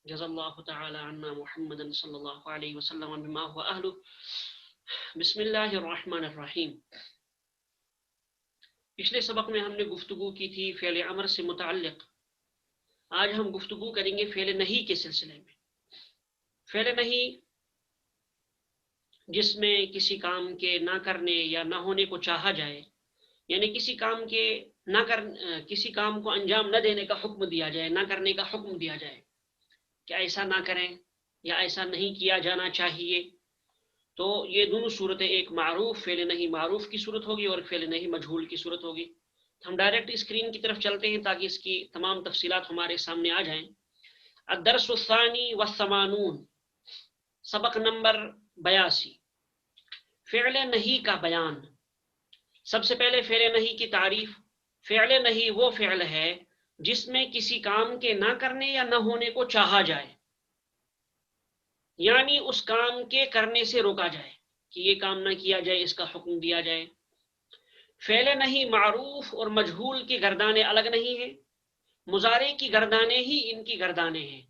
جزا اللہ تعالی عنا محمد صلی اللہ علیہ وسلم بما هو اہلہ. بسم اللہ الرحمن الرحیم. پچھلے سبق میں ہم نے گفتگو کی تھی فعل امر سے متعلق. آج ہم گفتگو کریں گے فعل نہیں کے سلسلے میں. فعل نہیں جس میں کسی کام کے نہ کرنے یا نہ ہونے کو چاہا جائے، یعنی کسی کام کو انجام نہ دینے کا حکم دیا جائے، نہ کرنے کا حکم دیا جائے کہ ایسا نہ کریں یا ایسا نہیں کیا جانا چاہیے. تو یہ دونوں صورتیں، ایک معروف فعل نہیں معروف کی صورت ہوگی اور فعل نہیں مجہول کی صورت ہوگی. ہم ڈائریکٹ اسکرین کی طرف چلتے ہیں تاکہ اس کی تمام تفصیلات ہمارے سامنے آ جائیں. الدرس الثانی والثمانون، سبق نمبر 82، فعل نہیں کا بیان. سب سے پہلے فعل نہیں کی تعریف. فعل نہیں وہ فعل ہے جس میں کسی کام کے نہ کرنے یا نہ ہونے کو چاہا جائے، یعنی اس کام کے کرنے سے روکا جائے کہ یہ کام نہ کیا جائے، اس کا حکم دیا جائے. فعل نہیں معروف اور مجہول کی گردانیں الگ نہیں ہیں، مضارع کی گردانیں ہی ان کی گردانیں ہیں.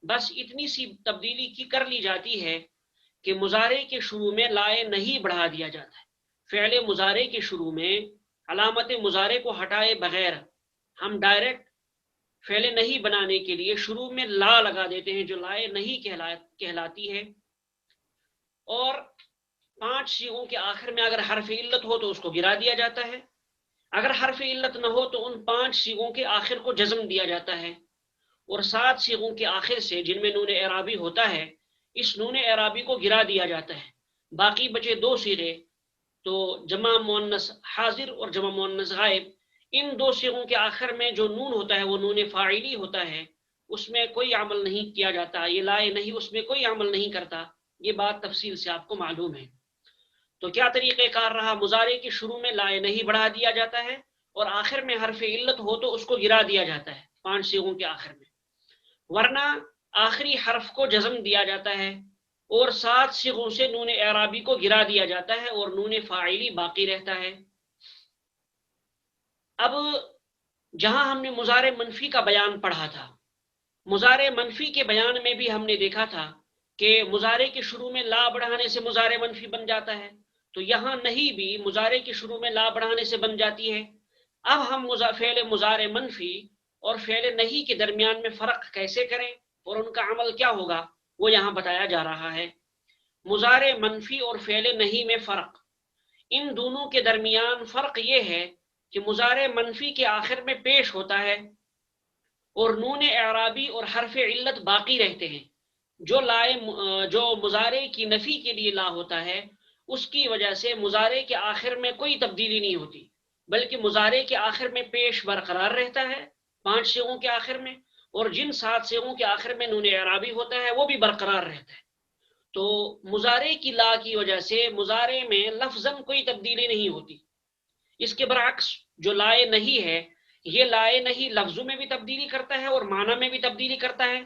بس اتنی سی تبدیلی کی کر لی جاتی ہے کہ مضارع کے شروع میں لائے نہیں بڑھا دیا جاتا ہے. فعل مضارع کے شروع میں علامت مضارع کو ہٹائے بغیر ہم ڈائریکٹ فعل نہیں بنانے کے لیے شروع میں لا لگا دیتے ہیں جو لائے نہیں کہلاتی ہے. اور 5 صیغوں کے آخر میں اگر حرف علت ہو تو اس کو گرا دیا جاتا ہے، اگر حرف علت نہ ہو تو ان 5 صیغوں کے آخر کو جزم دیا جاتا ہے. اور 7 صیغوں کے آخر سے جن میں نون اعرابی ہوتا ہے، اس نون اعرابی کو گرا دیا جاتا ہے. باقی بچے 2 صیغے، تو جمع مؤنث حاضر اور جمع مؤنث غائب، ان 2 صیغوں کے آخر میں جو نون ہوتا ہے وہ نون فاعلی ہوتا ہے، اس میں کوئی عمل نہیں کیا جاتا. یہ لائے نہیں اس میں کوئی عمل نہیں کرتا. یہ بات تفصیل سے آپ کو معلوم ہے. تو کیا طریقہ کار رہا؟ مضارع کے شروع میں لائے نہیں بڑھا دیا جاتا ہے اور آخر میں حرف علت ہو تو اس کو گرا دیا جاتا ہے 5 صیغوں کے آخر میں، ورنہ آخری حرف کو جزم دیا جاتا ہے اور 7 صیغوں سے نون اعرابی کو گرا دیا جاتا ہے اور نون فاعلی باقی رہتا ہے. اب جہاں ہم نے مضارع منفی کا بیان پڑھا تھا، مضارع منفی کے بیان میں بھی ہم نے دیکھا تھا کہ مضارع کے شروع میں لا بڑھانے سے مضارع منفی بن جاتا ہے. تو یہاں نہیں بھی مضارع کے شروع میں لا بڑھانے سے بن جاتی ہے. اب ہم فعل مضارع منفی اور فعل نہیں کے درمیان میں فرق کیسے کریں اور ان کا عمل کیا ہوگا وہ یہاں بتایا جا رہا ہے. مضارع منفی اور فعل نہیں میں فرق. ان دونوں کے درمیان فرق یہ ہے کہ مضارع منفی کے آخر میں پیش ہوتا ہے اور نون اعرابی اور حرف علت باقی رہتے ہیں. جو مضارع کی نفی کے لیے لا ہوتا ہے اس کی وجہ سے مضارع کے آخر میں کوئی تبدیلی نہیں ہوتی، بلکہ مضارع کے آخر میں پیش برقرار رہتا ہے 5 صیغوں کے آخر میں، اور جن 7 صیغوں کے آخر میں نون اعرابی ہوتا ہے وہ بھی برقرار رہتا ہے. تو مضارع کی لا کی وجہ سے مضارع میں لفظاً کوئی تبدیلی نہیں ہوتی. اس کے برعکس جو لائے نہیں ہے، یہ لائے نہیں لفظوں میں بھی تبدیلی کرتا ہے اور معنی میں بھی تبدیلی کرتا ہے.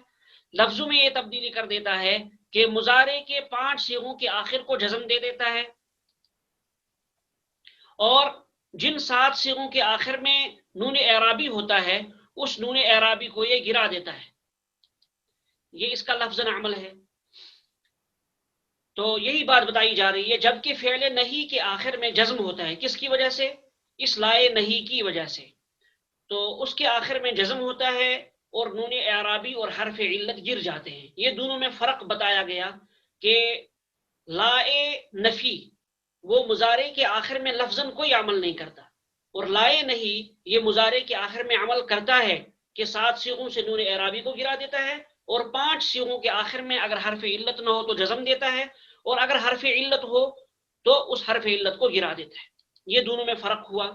لفظوں میں یہ تبدیلی کر دیتا ہے کہ مضارع کے 5 صیغوں کے آخر کو جزم دے دیتا ہے اور جن 7 صیغوں کے آخر میں نون اعرابی ہوتا ہے اس نون اعرابی کو یہ گرا دیتا ہے. یہ اس کا لفظاً عمل ہے. تو یہی بات بتائی جا رہی ہے. جبکہ فعل نہیں کے آخر میں جزم ہوتا ہے، کس کی وجہ سے؟ اس لائے نہیں کی وجہ سے. تو اس کے آخر میں جزم ہوتا ہے اور نون اعرابی اور حرف علت گر جاتے ہیں. یہ دونوں میں فرق بتایا گیا کہ لائے نفی وہ مضارع کے آخر میں لفظاً کوئی عمل نہیں کرتا، اور لائے نہیں یہ مضارع کے آخر میں عمل کرتا ہے کہ 7 صیغوں سے نون اعرابی کو گرا دیتا ہے اور 5 صیغوں کے آخر میں اگر حرف علت نہ ہو تو جزم دیتا ہے اور اگر حرف علت ہو تو اس حرف علت کو گرا دیتا ہے. یہ دونوں میں فرق ہوا.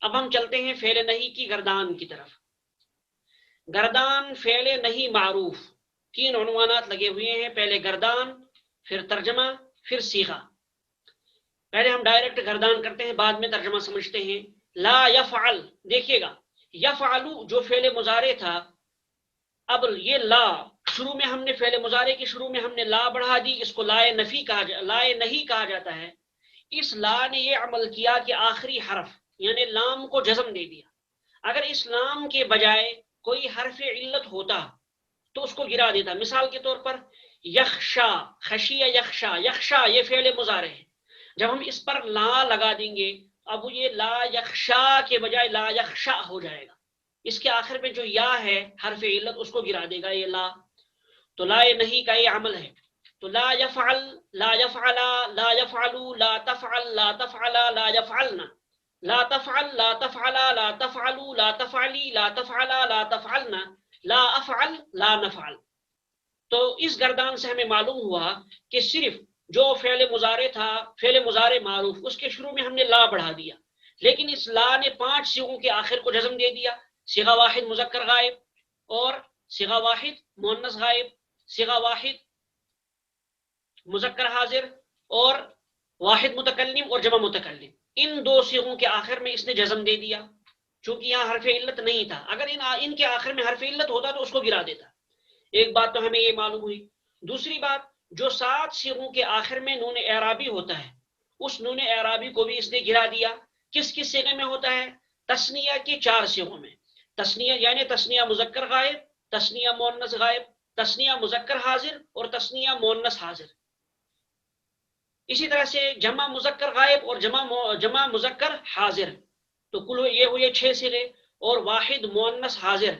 اب ہم چلتے ہیں فعل نہیں کی گردان کی طرف. گردان فعل نہیں معروف، 3 عنوانات لگے ہوئے ہیں، پہلے گردان، پھر ترجمہ، پھر صیغہ. پہلے ہم ڈائریکٹ گردان کرتے ہیں، بعد میں ترجمہ سمجھتے ہیں. لا یفعل، دیکھیے گا یفعل جو فعل مضارع تھا، اب یہ لا شروع میں ہم نے فعل مضارع کی شروع میں ہم نے لا بڑھا دی، اس کو لائے نہیں کہا جاتا ہے. اس لا نے یہ عمل کیا کہ آخری حرف یعنی لام کو جزم دے دیا. اگر اس لام کے بجائے کوئی حرف علت ہوتا تو اس کو گرا دیتا. مثال کے طور پر یخشا، خشیہ یخشا، یخشا یہ فعل مضارع ہے. جب ہم اس پر لا لگا دیں گے اب یہ لا یخشا کے بجائے لا یخشا ہو جائے گا. اس کے آخر میں جو یا ہے حرف علت اس کو گرا دے گا یہ لا. تو لا نہیں کا یہ عمل ہے. تو لا یفعل، لا یفعلا، لا یفعلو، لا تفعل، لا تفعلا، لا یفعلنا، لا تفعل، لا تفعلا، لا تفعلو، لا تفعلی، لا تفعلا، لا تفعلنا، لا افعل، لا نفعل. تو اس گردان سے ہمیں معلوم ہوا کہ صرف جو فعل مضارع تھا، فعل مضارع معروف، اس کے شروع میں ہم نے لا بڑھا دیا، لیکن اس لا نے 5 صیغوں کے آخر کو جزم دے دیا. صیغہ واحد مذکر غائب، اور صیغہ واحد مؤنث غائب، صیغہ واحد مذکر حاضر، اور واحد متکلم اور جمع متکلم. ان 2 صیغوں کے آخر میں اس نے جزم دے دیا. چونکہ یہاں حرف علت نہیں تھا، اگر ان کے آخر میں حرف علت ہوتا تو اس کو گرا دیتا. ایک بات تو ہمیں یہ معلوم ہوئی. دوسری بات، جو 7 صیغوں کے آخر میں نون اعرابی ہوتا ہے اس نون اعرابی کو بھی اس نے گرا دیا. کس کس صیغے میں ہوتا ہے؟ تثنیہ کے 4 صیغوں میں. تثنیہ یعنی تثنیہ مذکر غائب، تثنیہ مؤنث غائب، تثنیہ مذکر حاضر اور تثنیہ مؤنث حاضر. اسی طرح سے جمع مذکر غائب اور جمع مذکر حاضر. تو کل یہ ہوئے 6 صیغے، اور واحد مؤنث حاضر.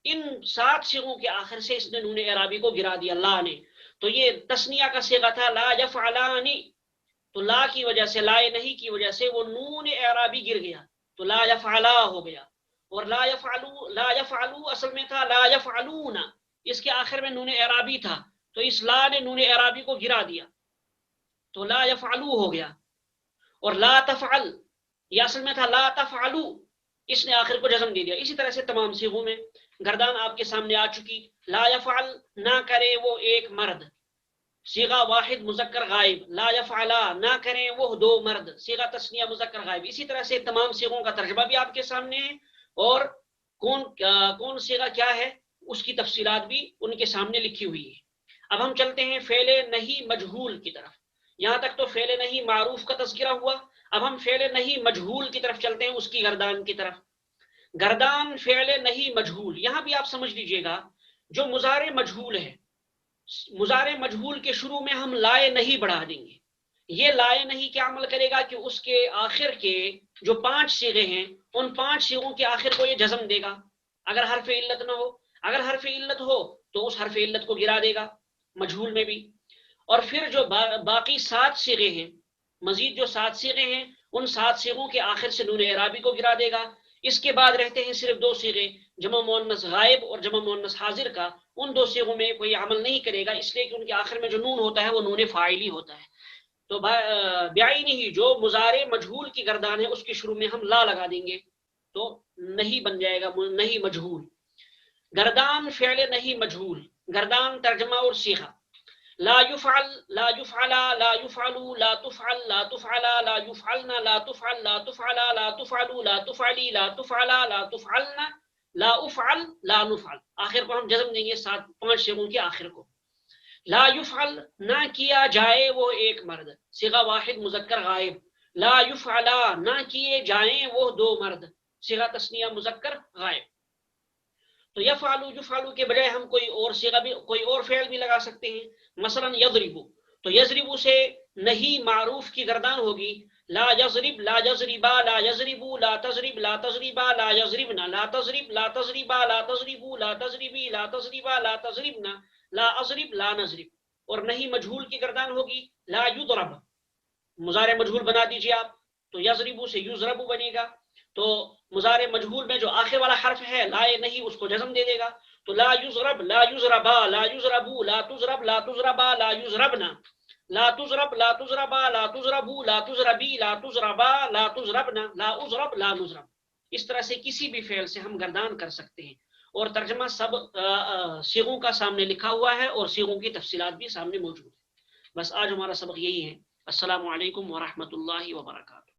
ان 7 صیغوں کے آخر سے اس نے نون اعرابی کو گرا دیا لا نے. تو یہ تثنیہ کا صیغہ تھا لا یفعلانی، تو لا کی وجہ سے، لا نہیں کی وجہ سے وہ نون اعرابی گر گیا تو لا یفعلا ہو گیا. اور لا یفعلو اصل میں تھا لا یفعلون، اس کے آخر میں نون اعرابی تھا تو اس لا نے نون اعرابی کو گرا دیا تو لا یفعلو ہو گیا. اور لا تفعل یہ اصل میں تھا لا تفعلو، اس نے آخر کو جزم دے دیا. اسی طرح سے تمام صیغوں میں گردان آپ کے سامنے آ چکی. لا یفعل نہ کرے وہ ایک مرد، صیغہ واحد مذکر غائب. لا یفعلا نہ کریں وہ 2 مرد، صیغہ تثنیہ مذکر غائب. اسی طرح سے تمام صیغوں کا ترجمہ بھی آپ کے سامنے ہے، اور کون صیغہ کیا ہے اس کی تفصیلات بھی ان کے سامنے لکھی ہوئی ہے. اب ہم چلتے ہیں فعل نہیں مجہول کی طرف. یہاں تک تو فعل نہیں معروف کا تذکرہ ہوا. اب ہم فعل نہیں مجہول کی طرف چلتے ہیں، اس کی گردان کی طرف. گردان فعل نہیں مجہول، یہاں بھی آپ سمجھ لیجئے گا جو مضارع مجہول ہے، مضارع مجہول کے شروع میں ہم لائے نہیں بڑھا دیں گے. یہ لائے نہیں کیا عمل کرے گا کہ اس کے آخر کے جو 5 صیغے ہیں ان 5 صیغوں کے آخر کو یہ جزم دے گا اگر حرف علت نہ ہو. اگر حرف علت ہو تو اس حرف علت کو گرا دے گا مجہول میں بھی. اور پھر جو باقی 7 صیغے ہیں، مزید جو 7 صیغے ہیں ان 7 صیغوں کے آخر سے نون اعرابی کو گرا دے گا. اس کے بعد رہتے ہیں صرف 2 صیغے، جمع مؤنث غائب اور جمع مؤنث حاضر کا. ان 2 صیغوں میں کوئی عمل نہیں کرے گا، اس لیے کہ ان کے آخر میں جو نون ہوتا ہے وہ نون فاعلی ہوتا ہے. تو بعینہ جو مضارع مجہول کی گردان ہے اس کے شروع میں ہم لا لگا دیں گے تو نہیں بن جائے گا نہیں مجہول. گردان فعل نہیں مجہول، گردان ترجمہ اور صیغہ. لا يفعل، لا يفعلا، لا يفعلو، لا تفعل، لا تفعلا، لا يفعلنا، لا تفعل، لا تفعلا، لا تفعلو، لا تفعلی، لا تفعلا، لا تفعلنا، لا افعل، لا نفعل. آخر کو ہم جزم دیں گے 5 صیغوں کے آخر کو. لا يفعل نہ کیا جائے وہ ایک مرد، صیغہ واحد مذکر غائب. لا يفعلا نہ کیے جائیں وہ 2 مرد، صیغہ تثنیہ مذکر غائب. تو یفعلو یفعلو کے بجائے ہم کوئی اور صیغہ بھی، کوئی اور فعل بھی لگا سکتے ہیں. مثلا یضربو، تو یضربو سے نہیں معروف کی گردان ہوگی لا یضرب، لا یضربا، لا یضربو، لا تضرب، لا تضربا، لا یضربنا، لا تضرب، لا تضربا، لا تضربو، لا تضربی، لا تضربا، لا تضربنا، لا اضرب، لا نضرب. اور نہیں مجہول کی گردان ہوگی لا یضرب، مضارع مجہول بنا دیجئے آپ تو یضربو سے یضربو بنے گا. تو مضارع مجہول میں جو آخر والا حرف ہے لائے نہیں اس کو جزم دے دے گا تو لا یضرب، لا یضربا، لا یضربو، لا تضرب، لا تضربا، لا یضربنا، لا تضرب، لا تضربا، لا تضربو، لا تضربی، لا تضربا، لا تضربنا، لا اضرب، لا نضرب. اس طرح سے کسی بھی فعل سے ہم گردان کر سکتے ہیں. اور ترجمہ سب صیغوں کا سامنے لکھا ہوا ہے اور صیغوں کی تفصیلات بھی سامنے موجود ہے. بس آج ہمارا سبق یہی ہے. السلام علیکم ورحمۃ اللہ وبرکاتہ.